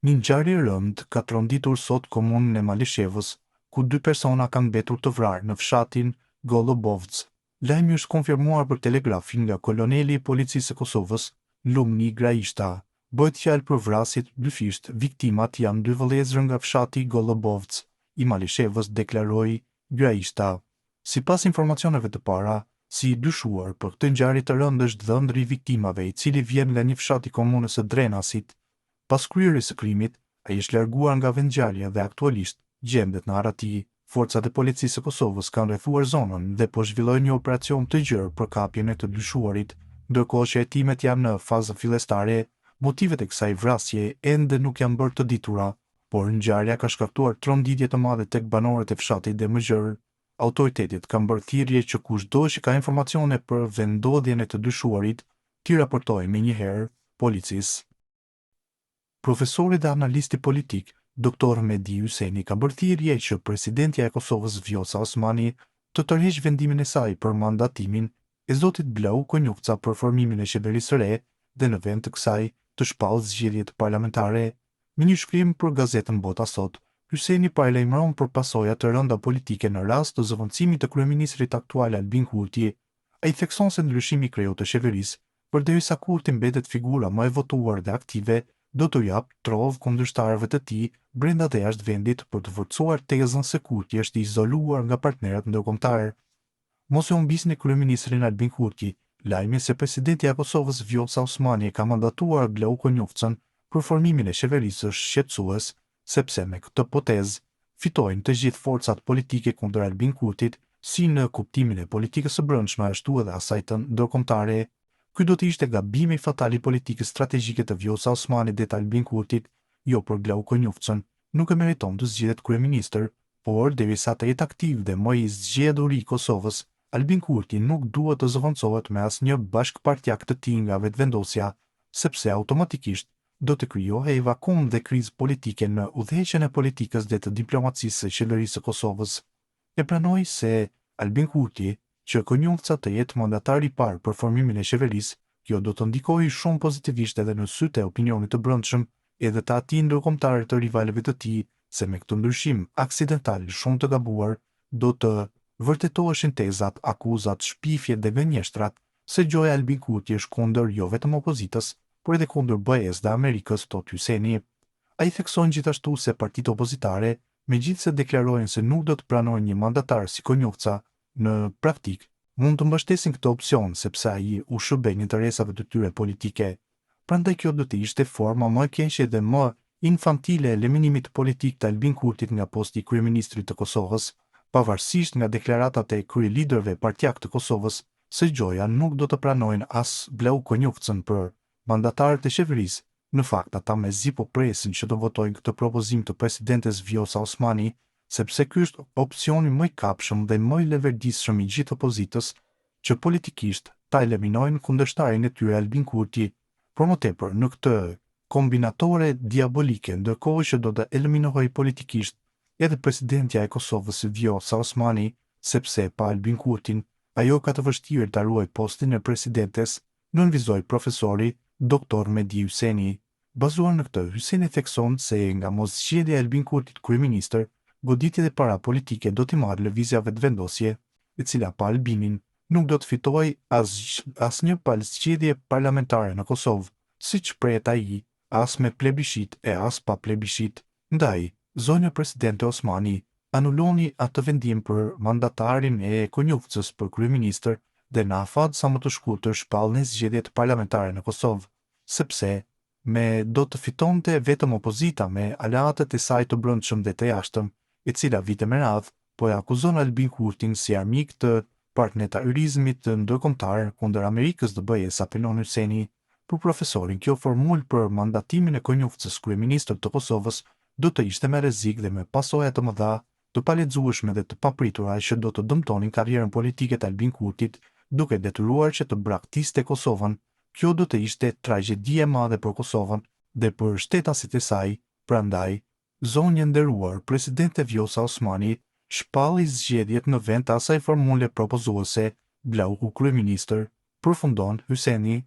Një ngjarje e rëndë ka tronditur sot komunën e Malishevës, ku 2 persona kanë mbetur të vrarë në fshatin Golobovc. Lajmi është konfirmuar për telegrafin nga koloneli i policisë së Kosovës, Lumni Graishta. Bëhet fjalë për vrasjet dyfisht, viktimat janë 2 vëllezër nga fshati Golobovc i Malishevës, deklaroi Graishta. Sipas informacioneve të para, si i dyshuar për këtë ngjarje të rëndë është dhëndri i viktimave, i cili vjen nga një fshat i komunës së Drenasit. Pas kryerjes së krimit, ai është larguar nga vendngjarja dhe aktualisht gjendet në Arati. Forcat e policisë së Kosovës kanë rrethuar zonën dhe po zhvillojnë një operacion të gjerë për kapjen e të dyshuarit, ndërkohë që hetimet janë në fazë fillestare. Motivet e kësaj vrasje ende nuk janë bërë të ditura, por ngjarja ka shkaktuar tronditje të madhe tek banorët e fshatit dhe më gjerë. Autoritetet kanë bërë thirrje që kushdo që ka informacione për vendodhjen e të dyshuarit, t'i raportojë menjëherë policisë. Profesori dhe analisti politik, Dr. Mehdi Hyseni, ka bërë thirrje që presidentja e Kosovës Vjosa Osmani të tërheqë vendimin e saj për mandatimin e zotit Blau Konjukca për formimin e qeverisë së re dhe në vend të kësaj të shpallë zgjedhjet parlamentare. Në një shkrim për gazetën Bota Sot, Hyseni paralajmëron për pasoja të rënda politike në rast të zëvendësimit të kryeministrit aktual Albin Kurti. Ai thekson se ndryshimi i krejut të qeverisë, përderisa Kurti mbetet figura më e votuar dhe aktive, do të japë trovë kundërshtarëve të tij brenda dhe jashtë vendit për të forcuar tezën se Kurti është i izoluar nga partnerët ndërkombëtar. Mos e humbisni kryeministrin Albin Kurti, lajmi se presidentja e Kosovës Vjosa Osmani ka mandatuar Blau Konjukcën për formimin e qeverisë është shqetësues, sepse me këtë potezë fitojnë të gjithë forcat politike kundër Albin Kurtit, si në kuptimin e politikës së brendshme ashtu edhe asaj të ndërkombëtare. Ky do të ishte gabimi fatal i politikës strategjike të Vjosa Osmanit dhe të Albin Kurtit, jo për Blau Konjukcën, nuk e meriton të zgjedhet kryeministër, por derisa të jetë aktiv dhe më i zgjedhur i Kosovës, Albin Kurti nuk duhet të zëvendësohet me asnjë bashkëpartiak të tij nga vetvendosja, sepse automatikisht do të krijohej vakum dhe krizë politike në udhëheqjen e politikës dhe të diplomacisë së qeverisë së Kosovës. E pranoi se Albin Kurti që Konjukca të jetë mandatar i parë për formimin e qeverisë, kjo do të ndikojë shumë pozitivisht edhe në sytë e opinionit të brendshëm edhe të atij ndërkombëtar të rivalëve të tij, se me këtë ndryshim aksidental shumë të gabuar do të vërtetoheshin tezat, akuzat, shpifjet dhe gënjeshtrat se gjoja Albin Kurti është kundër jo vetëm opozitës, por edhe kundër BE-s dhe Amerikës, thot Hyseni. Ai thekson gjithashtu se partitë opozitare, megjithse deklarojnë se nuk do të pranojnë një mandatar si Konjukca, në praktik mund të mbështesin këtë opsion sepse ai u shërben interesave të tyre politike. Prandaj kjo do të ishte forma më e keqe dhe më infantile e eliminimit politik të Albin Kurtit nga posti i kryeministrit të Kosovës, pavarësisht nga deklaratat e kryeliderëve partiak të Kosovës se gjoja nuk do të pranojnë as Blau Konjukcën për mandatarët e qeverisë. Në fakt ata mezi po presin që të votojnë këtë propozim të presidentes Vjosa Osmani, sepse ky është opsioni më i kapshëm dhe më i leverdisshëm i gjithë opozitës, që politikisht ta eliminojnë kundërshtarin e tyre Albin Kurti, por më tepër në këtë kombinatore diabolike, ndërkohë që do të eliminohej politikisht edhe presidentja e Kosovës Vjosa Osmani, sepse pa Albin Kurtin, ajo ka të vështirë ta ruajë postin e presidentes, nënvizoi profesori Dr. Mehdi Hyseni. Bazuar në këtë, Hyseni thekson se nga moszgjedhja e Albin Kurtit kryeministër, goditjet e para politike do t'i marrë lëvizja vetvendosje, e cila pa Albinin nuk do të fitojë asnjë palëzgjedhje parlamentare në Kosovë, siç prehet ai, as me plebishit e as pa plebishit. Ndaj, zonja presidente Osmani anulloni atë vendim për mandatarin e Konjukcës për kryeministër dhe në afat sa më të shkurtër shpallni zgjedhjet parlamentare në Kosovë, sepse me do të fitonte vetëm opozita me aleatët e saj të brendshëm dhe të jashtëm, e cila vite me radhë po e akuzon Albin Kurtin si armik të partnetarizmit të ndërkombëtar kundër Amerikës dhe BE-s, apenon Hyseni. Për profesorin, kjo formulë për mandatimin e Konjukcës kryeministër të Kosovës do të ishte me rrezik dhe me pasoja të mëdha, të palexueshme dhe të papritura që do të dëmtonin karrierën politike të Albin Kurtit, duke detyruar që të braktiste Kosovën. Kjo do të ishte tragjedi e madhe për Kosovën dhe për shtetasit e saj. Prandaj, zonjë nderuar, presidente Vjosa Osmani shpalli zgjedhjet në vend të asaj formule propozuese, Blau kryeministër, përfundon Hyseni.